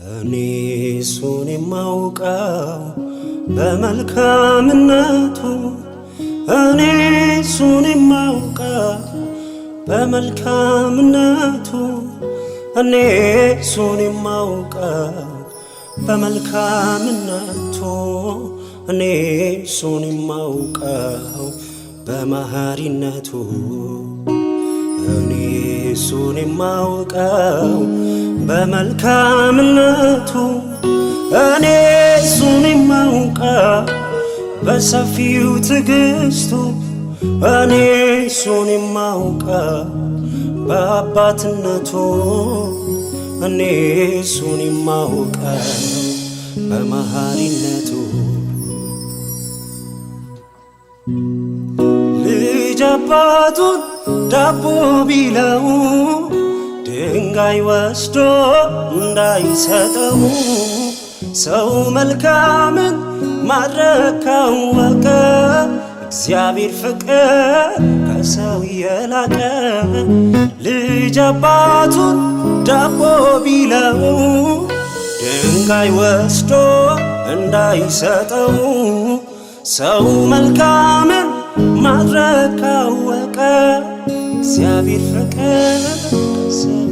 እኔ እሱን የማውቀው በመልካምነቱ እኔ እሱን የማውቀው በመልካምነቱ እኔ እሱን የማውቀው በመልካምነቱ እኔ እሱን የማውቀው በመሐሪነቱ እኔ እሱን የማውቀው በመልካምነቱ እኔ እሱን የማውቀው በሰፊው ትዕግስቱ እኔ እሱን የማውቀው በአባትነቱ እኔ እሱን የማውቀው በመሐሪነቱ ልጅ አባቱን ዳቦ ቢለው ድንጋይ ወስዶ እንዳይሰጠው ሰው መልካምን ማድረግ ካወቀ እግዚአብሔር ፍቅር ከሰው የላቀ ልጅ አባቱን ዳቦ ቢለው ድንጋይ ወስዶ እንዳይሰጠው ሰው መልካምን ማድረግ ካወቀ እግዚአብሔር ፍቅር ከሰው